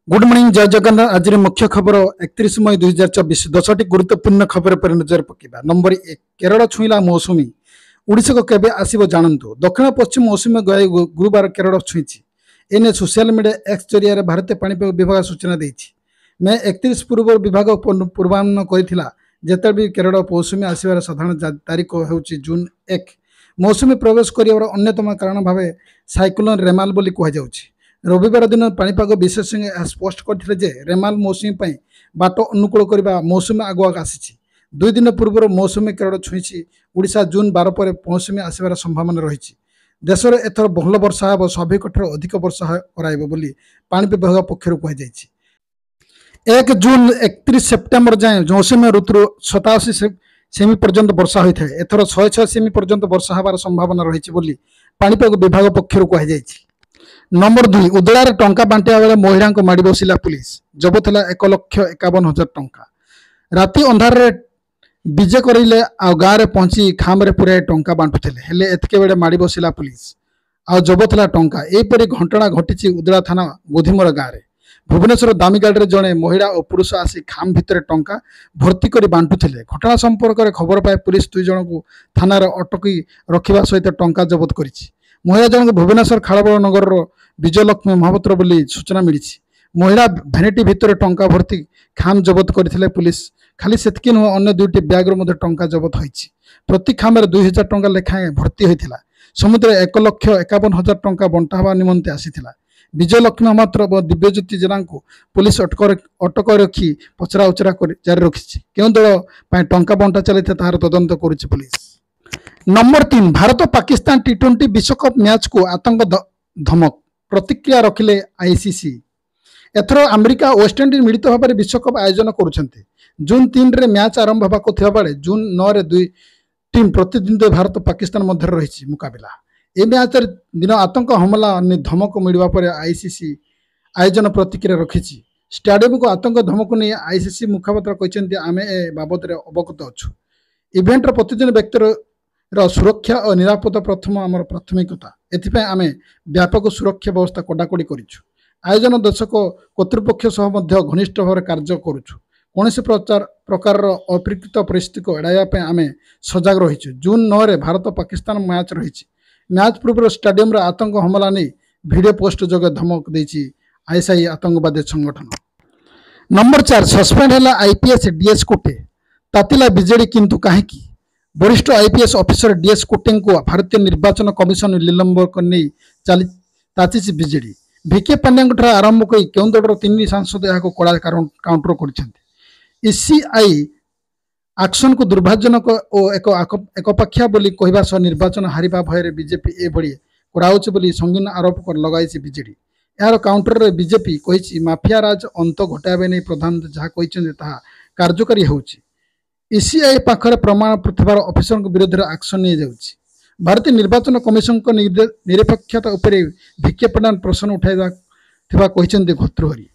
Good morning जय जगन्नाथ आज मुख्य खबर 31 मई 2024 10टी गुरुत्वपूर्ण खबर पर नजर पकेबा। नंबर 1 केरल छुईला मौसुमी ओडिशा को केबे आसीबो जानंतु। दक्षिण पश्चिम मौसुमी गुरुवार केरल छुईची एने सोशल मीडिया एक्स जरिया भारतीय पाणीपाग विभाग सूचना देछि। मे 31 पूर्व विभाग पूर्वानुमान करिथिला जेते भी केरल मौसुमी आसीबार साधारण तारीख हेउची जून 1। मौसुमी प्रवेश करियार अन्यतम कारण भावे साइक्लोन रेमाल बोली कहा जाउछि। रविवार दिन पाणीपाग विशेषज्ञ स्पष्ट करते रेमाल मौसुमी बाट अनुकूल करने मौसुमी आगुआ आसी। 2 दिन पूर्व मौसुमी केरल छुईची ओडिशा जून 12 पर मौसुमी आसबार संभावना रही। देश में एथर भल वर्षा हे स्वाभाविक अधिक वर्षा कर पाणी विभाग पक्षर कहुई। 1 जून 31 सेप्टेम्बर जाए मौसुमी ऋतु 87 सेमी पर्यंत वर्षा होता है। एथर 106 सेमी पर्यंत वर्षा हबार संभावना रही पाणीपाग विभाग पक्षर कहुई। नंबर 2 उदलार टंका बांटिया बेले महिला को माड़ी बसिला पुलिस जबत 1,51,000 टंका। राति अंधार विजे करें आ गाँव में पहुंची खाम्रे पुराई टंका बांटुले हेले एतके बेले माड़ी बसिला पुलिस आ जबत टंका। एपरी घटना घटी उदला थाना गोधिमर गाँव में। भुवनेश्वर दामी गाड़ी में जड़े महिला और पुरुष आसी खाम भितर टंका भर्ती कर बांटुले। घटना संपर्क में खबर पाए पुलिस 2 जन को थाना अटकी रखा सहित टंका जबत कर। महिला जनक भुवनेश्वर खालबल नगर विजयलक्ष्मी महापात्र बोली सूचना मिली। महिला भैनिटी भितर टंका भर्ती खाम जबत करथिले पुलिस। खाली सेतकी नुह अन्य 2टी बैग्र मध्य टंका जबत होईछि। प्रति खाम 2,000 टंका लेखाएं भर्ती होइथिला। समुद्र 1,51,000 टंका बंटा हवा निमंते आसीथिला। विजयलक्ष्मी महापात्र व दिव्यज्योति जेना को पुलिस अटक रखी पचरा उचरा जारी रखी। केउं दल पय टंका बंटा चलैथे तार तदंत करुछि police. Number 3 Bharat Pakistan T20 विश्वकप मैच को आतंक धमक प्रतिक्रिया रखिले आईसीसी। एथर अमेरिका वेस्टइंडिज मिलित भाव में विश्वकप आयोजन करुछन्ते। जून 3 रे मैच आरंभ होबाको थिबा बेले जून 9 रे 2 टीम प्रतिद्वंद्वी भारत पाकिस्तान मध्य रही मुकाबला। ए मैच दिन आतंक हमला धमक मिलवा पर आईसीसी आयोजन प्रतिक्रिया रखी। स्टेडियम को आतंक धमक नहीं आईसीसी मुखपात्र कहते आमे ए बाबद अवगत अच्छु। इवेंटर प्रतिदिन व्यक्तिर सुरक्षा और निरापत्ता प्रथम आमर प्राथमिकता। एथिपाई आमे व्यापक सुरक्षा व्यवस्था कड़ाकड़ी करिछु। आयोजन दर्शक कर्तृपक्ष सह मध्य घनिष्ठ भाव कार्य करुछु। कौन प्रकार अप्रीकृत परिस्थिति को एड़ाइवाई आमे सजग रहीछु। जून 9 रे भारत पाकिस्तान मैच रही। मैच पूर्व स्टेडियम आतंक हमला नहीं वीडियो पोस्ट जगह धमक देछि आईएसआई आतंकवादी संगठन। नंबर 4 सस्पेंड है आईपीएस डीएस कोटे तातिला बीजेडी किंतु कहीं वरिष्ठ आईपीएस ऑफिसर डीएस कोटे को भारतीय निर्वाचन कमिशन निलंबन करने ताचिछि बीजेडी। भिके पांड्या आरंभ कर केउं दलर 3 सांसद यहाँ कड़ा काउंटर कर ईसीआई एक्शन को दुर्भाग्यजनक और एकपाखिया बोली कहवा सह निर्वाचन हारिबा भय बीजेपी एभली कराउछि बोली संगीन आरोप कर लगाई बीजेडी। यार काउंटर रे बीजेपी कही माफिया राज अंत घटाइबे नहीं प्रधानमंत्री जहाँ कहते कार्यकारी होउछि। ईसीआई पाखरे प्रमाण प्रतिभार ऑफिसर विरोध में एक्शन नहीं जाउछि। भारतीय निर्वाचन कमिशन को निरपेक्षता उपरे भिके पण्डा प्रश्न उठाइबा कहते घतृहरी।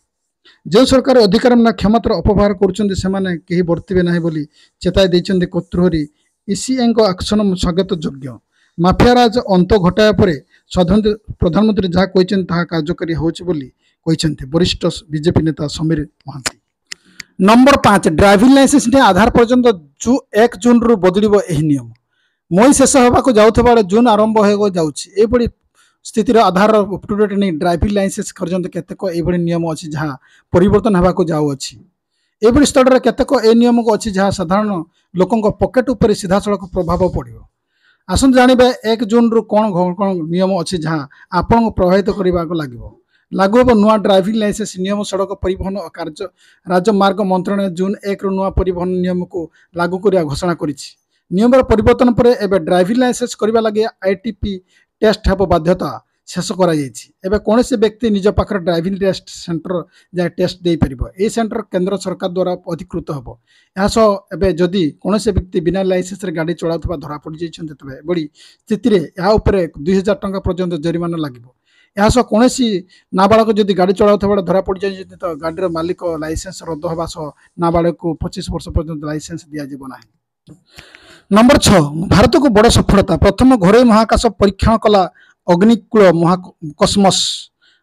जो सरकार अधिकार ना क्षमतार अपव्यवहार करुछन्ते सेमाने केही बर्तिबे नाही बोली चेताई दैछन्ते घतृहरी। ईसीआई को एक्शन स्वागत योग्य। माफिया राज अंत घटाया पर प्रधानमंत्री जहाँ कहते कार्यकारी होउछि बोली कहते वरिष्ठ बीजेपी नेता Samir Mahanti. Number 5 driving licence ने आधार पर्यंत 1 जून रु बदल नियम। मई शेष होगा जाऊा जून आरंभ हो जाऊँगी। स्थिति आधार अपटुडेट नहीं ड्राइविंग लाइसेंस पर्यंत केतेक ये नियम अच्छी जहाँ परिवर्तन होगा जाऊँगी। ये स्तर में केतेक ए नियम को अच्छी जहाँ साधारण लोकों पकेट उपर सीधा सड़क प्रभाव पड़ो। आसत जानिबा 1 जून रु कौन कौन नियम अच्छी जहाँ आपन प्रभावित करने लगे लागू हम नुआ ड्राइविंग लाइसेंस नियम। सड़क परिवहन और कार्य राजमार्ग मंत्रालय जून 1 नुआ परिवहन नियम को लागू करने घोषणा करिछि। नियम परिवर्तन पर एवं ड्राइविंग लाइसेंस करने लगे आईटीपी टेस्ट हे बाध्यता शेष कर कौन से व्यक्ति निज पाखर ड्राइविंग टेस्ट सेंटर जाए टेस्ट दे पार। ए सेंटर केंद्र सरकार द्वारा अधिकृत हम। यह जदि कौन से व्यक्ति बिना लाइसेंस गाड़ी चलाउथबा धरा पड़ जाइछन्ते तबे बड़ी स्थिति रे या उपरे 2,000 टंका पर्यंत जरिमाना लागिबो। यह कौन नाबालक जदि गाड़ी चलाउथबा धरा पड़ जाइछन्ते तो गाड़ीर मालिक लाइसेंस रद्द होगा सह नाबालक को 25 वर्ष पर्यंत लाइसेंस दिया जिवो नाही। नंबर 6 भारत को बड़ सफलता प्रथम घरोई महाकाश परीक्षण कला अग्निकूल कस्मस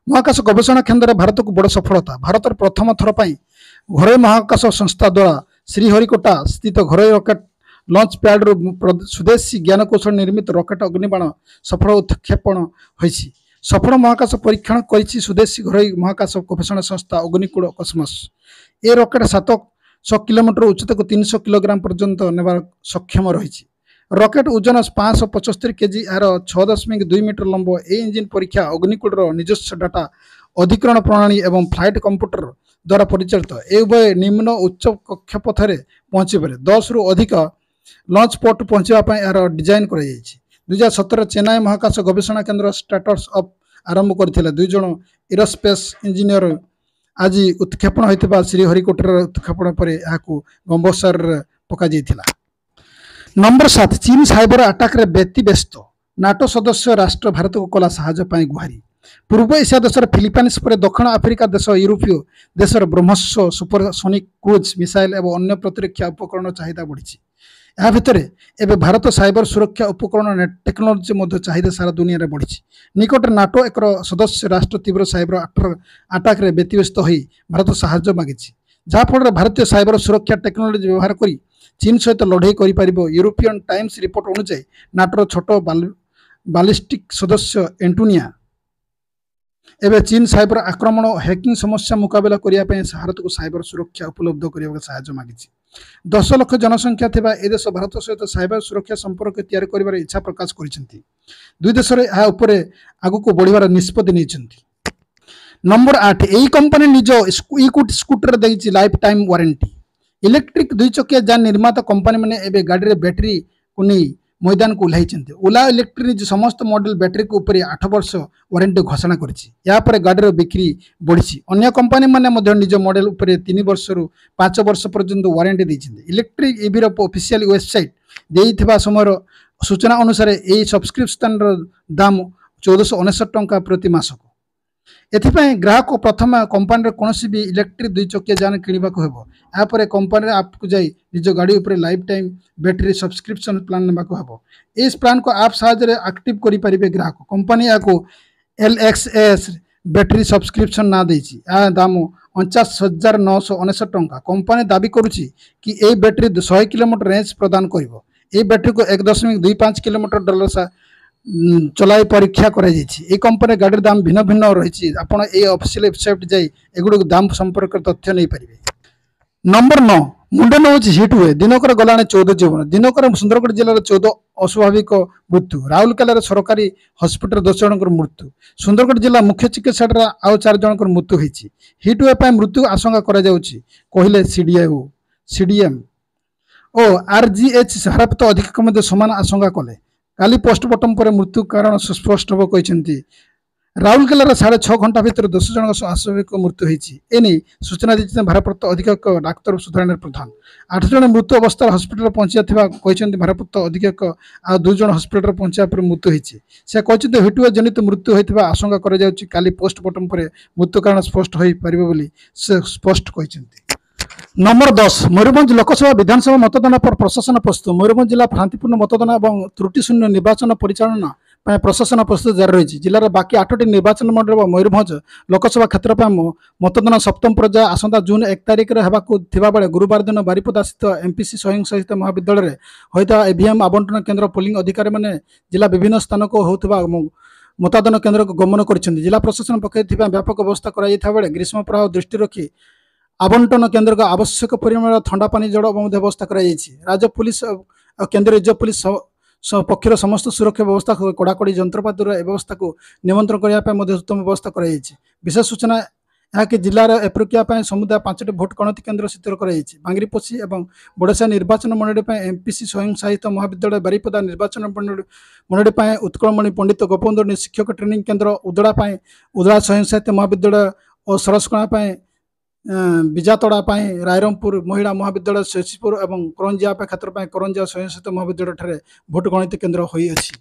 ମହାକାଶ ଗବେଷଣା କ୍ଷେତ୍ରରେ ଭାରତକୁ ବଡ଼ ସଫଳତା। ଭାରତର ପ୍ରଥମ ଥର ପାଇଁ ଘରୋଇ ମହାକାଶ ସଂସ୍ଥା ଦ୍ୱାରା ଶ୍ରୀହରିକୋଟା ସ୍ଥିତ ଘରୋଇ ରକେଟ୍ ଲଞ୍ଚ ପ୍ୟାଡ୍ରୁ ସ୍ୱଦେଶୀ ଜ୍ଞାନକୌଶଳ ନିର୍ମିତ ରକେଟ୍ ଅଗ୍ନିବାଣ ସଫଳ ଉତ୍କ୍ଷେପଣ ହୋଇଛି। ସଫଳ ମହାକାଶ ପରୀକ୍ଷଣ କରିଛି ସ୍ୱଦେଶୀ ଘରୋଇ ମହାକାଶ ଗବେଷଣା ସଂସ୍ଥା ଅଗ୍ନିକୂଳ କସମସ୍। ଏ ରକେଟ୍ 700 କିଲୋମିଟର ଉଚ୍ଚତାକୁ 300 କିଲୋଗ୍ରାମ ପର୍ଯ୍ୟନ୍ତ ନେବାର ସକ୍ଷମ ରହିଛି। ରକେଟ୍ ଓଜନ 575 କେଜି, ଏହାର 6.2 ମିଟର ଲମ୍ବ। ଏହି ଇଞ୍ଜିନ୍ ପରୀକ୍ଷା ଅଗ୍ନିକୂଳର ନିଜସ୍ୱ ଡାଟା ଅଧିକରଣ ପ୍ରଣାଳୀ ଏବଂ ଫ୍ଲାଇଟ୍ କମ୍ପ୍ୟୁଟର ଦ୍ୱାରା ପରିଚାଳିତ। ଏ ଉଭୟ ନିମ୍ନ ଓ ଉଚ୍ଚ କକ୍ଷପଥରେ ପହଞ୍ଚିପାରେ। 10ରୁ ଅଧିକ ଲଞ୍ଚ ପଟ୍ ପହଞ୍ଚିବା ପାଇଁ ଏହାର ଡିଜାଇନ୍ କରାଯାଇଛି। 2017 ଚେନ୍ନାଇ ମହାକାଶ ଗବେଷଣା କେନ୍ଦ୍ର ଷ୍ଟାର୍ଟଅପ୍ ଆରମ୍ଭ କରିଥିଲା। 2 ଜଣ ଏରୋସ୍ପେସ୍ ଇଞ୍ଜିନିୟର ଆଜି ଉତ୍କ୍ଷେପଣ ହୋଇଥିବା ଶ୍ରୀହରିକୋଟାର ଉତ୍କ୍ଷେପଣ ପରେ ଏହାକୁ ଗମ୍ବସାରରେ ପକାଯାଇଥିଲା। ନମ୍ବର 7 ଚୀନ ସାଇବର ଆଟାକରେ ବ୍ୟତିବ୍ୟସ୍ତ। ନାଟୋ ସଦସ୍ୟ ରାଷ୍ଟ୍ର ଭାରତକୁ କଲା ସାହାଯ୍ୟ ପାଇଁ ଗୁହାରି। ପୂର୍ବ ଏସିଆ ଦେଶର ଫିଲିପାଇନ୍ସ ପରେ ଦକ୍ଷିଣ ଆଫ୍ରିକା ଦେଶ ୟୁରୋପୀୟ ଦେଶର ବ୍ରହ୍ମୋସ ସୁପରସୋନିକ୍ କ୍ରୁଜ୍ ମିସାଇଲ୍ ଏବଂ ଅନ୍ୟ ପ୍ରତିରକ୍ଷା ଉପକରଣ ଚାହିଦା ବଢ଼ିଛି। ଏହା ଭିତରେ ଏବେ ଭାରତ ସାଇବର ସୁରକ୍ଷା ଉପକରଣ ଟେକ୍ନୋଲୋଜି ମଧ୍ୟ ଚାହିଦା ସାରା ଦୁନିଆରେ ବଢ଼ିଛି। ନିକଟରେ ନାଟୋ ଏକ ସଦସ୍ୟ ରାଷ୍ଟ୍ର ତୀବ୍ର ସାଇବର ଆଟାକରେ ବ୍ୟତିବ୍ୟସ୍ତ ହୋଇ ଭାରତ ସାହାଯ୍ୟ ମାଗିଛି, ଯାହାଫଳରେ ଭାରତୀୟ ସାଇବର ସୁରକ୍ଷା ଟେକ୍ନୋଲୋଜି ବ୍ୟବହାର କରି ଚୀନ ସହିତ ଲଢ଼େଇ କରିପାରିବ। ୟୁରୋପିଆନ୍ ଟାଇମ୍ସ ରିପୋର୍ଟ ଅନୁଯାୟୀ ନାଟୋର ଛୋଟ ବାଲିଷ୍ଟିକ୍ ସଦସ୍ୟ ଏଣ୍ଟୋନିଆ ଏବେ ଚୀନ ସାଇବର ଆକ୍ରମଣ ଓ ହ୍ୟାକିଂ ସମସ୍ୟା ମୁକାବିଲା କରିବା ପାଇଁ ଭାରତକୁ ସାଇବର ସୁରକ୍ଷା ଉପଲବ୍ଧ କରିବାକୁ ସାହାଯ୍ୟ ମାଗିଛି। 10 ଲକ୍ଷ ଜନସଂଖ୍ୟା ଥିବା ଏ ଦେଶ ଭାରତ ସହିତ ସାଇବର ସୁରକ୍ଷା ସମ୍ପର୍କ ତିଆରି କରିବାର ଇଚ୍ଛା ପ୍ରକାଶ କରିଛନ୍ତି। ଦୁଇ ଦେଶରେ ଏହା ଉପରେ ଆଗକୁ ବଢ଼ିବାର ନିଷ୍ପତ୍ତି ନେଇଛନ୍ତି। ନମ୍ବର 8 ଏହି କମ୍ପାନୀ ନିଜ ସ୍କୁଟରରେ ଦେଇଛି ଲାଇଫ୍ ଟାଇମ୍ ୱାରେଣ୍ଟି। ଇଲେକ୍ଟ୍ରିକ୍ 2 ଚକିଆ ଯାନ ନିର୍ମାତା କମ୍ପାନୀମାନେ ଏବେ ଗାଡ଼ିରେ ବ୍ୟାଟେରୀକୁ ନେଇ ମଇଦାନକୁ ଓହ୍ଲାଇଛନ୍ତି। ଓଲା ଇଲେକ୍ଟ୍ରିକ୍ ନିଜ ସମସ୍ତ ମଡେଲ ବ୍ୟାଟେରୀ ଉପରେ 8 ବର୍ଷ ୱାରେଣ୍ଟି ଘୋଷଣା କରିଛି। ଏହାପରେ ଗାଡ଼ିର ବିକ୍ରି ବଢ଼ିଛି। ଅନ୍ୟ କମ୍ପାନୀମାନେ ମଧ୍ୟ ନିଜ ମଡେଲ ଉପରେ 3 ବର୍ଷରୁ 5 ବର୍ଷ ପର୍ଯ୍ୟନ୍ତ ୱାରେଣ୍ଟି ଦେଇଛନ୍ତି। ଇଲେକ୍ଟ୍ରିକ୍ ଇଭିର ଅଫିସିଆଲ ୱେବସାଇଟ୍ ଦେଇଥିବା ସମୟର ସୂଚନା ଅନୁସାରେ ଏହି ସବସ୍କ୍ରିପସନର ଦାମ 1499 ଟଙ୍କା ପ୍ରତି ମାସକୁ। ଏଥିପାଇଁ ଗ୍ରାହକ ପ୍ରଥମେ କମ୍ପାନୀର କୌଣସି ବି ଇଲେକ୍ଟ୍ରିକ୍ 2 ଚକିଆ ଯାନ କିଣିବାକୁ ହେବ। ଏହାପରେ କମ୍ପାନୀର ଆପ୍କୁ ଯାଇ ନିଜ ଗାଡ଼ି ଉପରେ life time battery subscription plan ନେବାକୁ ହେବ। ଏହି ପ୍ଲାନ୍କୁ ଆପ୍ ସାହାଯ୍ୟରେ ଆକ୍ଟିଭ୍ କରିପାରିବେ ଗ୍ରାହକ। କମ୍ପାନୀ ଏହାକୁ LXS ବ୍ୟାଟେରୀ ସବସ୍କ୍ରିପସନ ନାଁ ଦେଇଛି। ଏହା ଦାମ 49,999 ଟଙ୍କା। କମ୍ପାନୀ ଦାବି କରୁଛି କି ଏହି ବ୍ୟାଟେରୀ 100 କିଲୋମିଟର ରେଞ୍ଜ ପ୍ରଦାନ କରିବ। ଏହି ବ୍ୟାଟେରୀକୁ 1.25 କିଲୋମିଟର ଚଲାଇ ପରୀକ୍ଷା କରାଯାଇଛି। ଏହି କମ୍ପାନୀ ଗାଡ଼ିର ଦାମ ଭିନ୍ନ ଭିନ୍ନ ରହିଛି। ଆପଣ ଏହି ଅଫିସିଆଲ ୱେବସାଇଟ୍ ଯାଇ ଏଗୁଡ଼ିକ ଦାମ ସମ୍ପର୍କରେ ତଥ୍ୟ ନେଇପାରିବେ। ନମ୍ବର 9 ମୁଣ୍ଡ ନେଉଛି ହିଟ୍ ୱେଭ୍। ଦିନକର ଗଲାଣି 14 ଜୀବନ। ଦିନକର ସୁନ୍ଦରଗଡ଼ ଜିଲ୍ଲାର 14 ଅସ୍ୱାଭାବିକ ମୃତ୍ୟୁ। ରାଉରକେଲାର ସରକାରୀ ହସ୍ପିଟାଲ 10 ଜଣଙ୍କର ମୃତ୍ୟୁ। ସୁନ୍ଦରଗଡ଼ ଜିଲ୍ଲା ମୁଖ୍ୟ ଚିକିତ୍ସାଳୟରେ ଆଉ 4 ଜଣଙ୍କର ମୃତ୍ୟୁ ହୋଇଛି। ହିଟ୍ ୱେଭ୍ ପାଇଁ ମୃତ୍ୟୁ ଆଶଙ୍କା କରାଯାଉଛି, କହିଲେ CDM ଓ RGH। ଭାରତ ଅଧିକାଂଶ ମଧ୍ୟ ସମାନ ଆଶଙ୍କା କଲେ। କାଲି ପୋଷ୍ଟମର୍ଟମ ପରେ ମୃତ୍ୟୁ କାରଣ ସୁସ୍ପଷ୍ଟ ହେବ କହିଛନ୍ତି। ରାଉରକେଲାର 6.5 ଘଣ୍ଟା ଭିତରେ 10 ଜଣଙ୍କ ଅସ୍ୱାଭାବିକ ମୃତ୍ୟୁ ହୋଇଛି। ଏନେଇ ସୂଚନା ଦେଇଛନ୍ତି ଭାରପ୍ରାପ୍ତ ଅଧୀକ୍ଷକ ଡାକ୍ତର ସୁଧାରାଣୀ ପ୍ରଧାନ। 8 ଜଣ ମୃତ୍ୟୁ ଅବସ୍ଥାରେ ହସ୍ପିଟାଲରେ ପହଞ୍ଚିଥିବା କହିଛନ୍ତି। ଭାରପ୍ରାପ୍ତ ଅଧୀକ୍ଷକ ଆଉ 2 ଜଣ ହସ୍ପିଟାଲରେ ପହଞ୍ଚିବା ପରେ ମୃତ୍ୟୁ ହୋଇଛି। ସେ କହିଛନ୍ତି ହିଟ୍ୱେଭ୍ ଜନିତ ମୃତ୍ୟୁ ହୋଇଥିବା ଆଶଙ୍କା କରାଯାଉଛି। କାଲି ପୋଷ୍ଟମର୍ଟମ ପରେ ମୃତ୍ୟୁ କାରଣ ସ୍ପଷ୍ଟ ହୋଇପାରିବ ବୋଲି ସେ ସ୍ପଷ୍ଟ କହିଛନ୍ତି। ନମ୍ବର 10 ମୟୂରଭଞ୍ଜ ଲୋକସଭା ବିଧାନସଭା ମତଦାନ પર ପ୍ରଶାସନ ପ୍ରସ୍ତୁତ। ମୟୂରଭଞ୍ଜ ଜିଲ୍ଲା ଶାନ୍ତିପୂର୍ଣ୍ଣ ମତଦାନ ଏବଂ ତ୍ରୁଟିଶୂନ୍ୟ ନିର୍ବାଚନ ପରିଚାଳନା ପାଇଁ ପ୍ରଶାସନ ପ୍ରସ୍ତୁତି ଜାରି ରହିଛି। ଜିଲ୍ଲାର ବାକି 8ଟି ନିର୍ବାଚନ ମଣ୍ଡଳୀ ଏବଂ ମୟୂରଭଞ୍ଜ ଲୋକସଭା କ୍ଷେତ୍ର ପାଇଁ ମତଦାନ ସପ୍ତମ ପର୍ଯ୍ୟାୟ ଆସନ୍ତା ଜୁନ୍ 1 ତାରିଖରେ ହେବାକୁ ଥିବାବେଳେ ଗୁରୁବାର ଦିନ ବାରିପଦା ସ୍ଥିତ MPC ସ୍ୱୟଂଶାସିତ ମହାବିଦ୍ୟାଳୟରେ ହୋଇଥିବା EVM ଆବଣ୍ଟନ କେନ୍ଦ୍ର ପୋଲିଂ ଅଧିକାରୀମାନେ ଜିଲ୍ଲା ବିଭିନ୍ନ ସ୍ଥାନକୁ ହେଉଥିବା ମତଦାନ କେନ୍ଦ୍ରକୁ ଗମନ କରିଛନ୍ତି। ଜିଲ୍ଲା ପ୍ରଶାସନ ପକ୍ଷରୁ ଥିବା ବ୍ୟାପକ ବ୍ୟବସ୍ଥା କରାଯାଇଥିବା ବେଳେ ଗ୍ରୀଷ୍ମ ପ୍ରବାହ ଦୃଷ୍ଟିରେ ରଖି ଆବଣ୍ଟନ କେନ୍ଦ୍ରକୁ ଆବଶ୍ୟକ ପରିମାଣର ଥଣ୍ଡା ପାନୀୟ ଜଳ ବ୍ୟବସ୍ଥା କରାଯାଇଛି। ରାଜ୍ୟ ପୁଲିସ ଓ କେନ୍ଦ୍ରୀୟ ରିଜର୍ଭ ପୁଲିସ ପକ୍ଷରୁ ସମସ୍ତ ସୁରକ୍ଷା ବ୍ୟବସ୍ଥା କଡ଼ାକଡ଼ି ଯନ୍ତ୍ରପାତିର ଏ ବ୍ୟବସ୍ଥାକୁ ନିୟନ୍ତ୍ରଣ କରିବା ପାଇଁ ମଧ୍ୟ ଉତ୍ତମ ବ୍ୟବସ୍ଥା କରାଯାଇଛି। ବିଶେଷ ସୂଚନା ଏହାକି ଜିଲ୍ଲାର ଏ ପ୍ରକ୍ରିୟା ପାଇଁ ସମୁଦାୟ 5ଟି ଭୋଟ ଗଣତି କେନ୍ଦ୍ର ସ୍ଥିର କରାଯାଇଛି। ବାଙ୍ଗିରିପୋଷି ଏବଂ ବଡ଼ସାହି ନିର୍ବାଚନ ମଣ୍ଡଳୀ ପାଇଁ MPC ସ୍ୱୟଂଶାସିତ ମହାବିଦ୍ୟାଳୟ, ବାରିପଦା ନିର୍ବାଚନ ମଣ୍ଡଳୀ ପାଇଁ ଉତ୍କଳମଣି ପଣ୍ଡିତ ଗୋପବନ୍ଧୁ ଶିକ୍ଷକ ଟ୍ରେନିଂ କେନ୍ଦ୍ର, ଉଦଳା ପାଇଁ ଉଦଳା ସ୍ୱୟଂଶାସିତ ମହାବିଦ୍ୟାଳୟ ଓ ସରସକଣା ପାଇଁ ବିଜାତଡ଼ା ପାଇଁ ରାଇରଙ୍ଗପୁର ମହିଳା ମହାବିଦ୍ୟାଳୟ, ଶେଷପୁର ଏବଂ କରଞ୍ଜିଆ କ୍ଷେତ୍ର ପାଇଁ କରଞ୍ଜିଆ ସ୍ୱୟଂଶାସିତ ମହାବିଦ୍ୟାଳୟ ଠାରେ ଭୋଟ ଗଣତି କେନ୍ଦ୍ର ହୋଇଅଛି।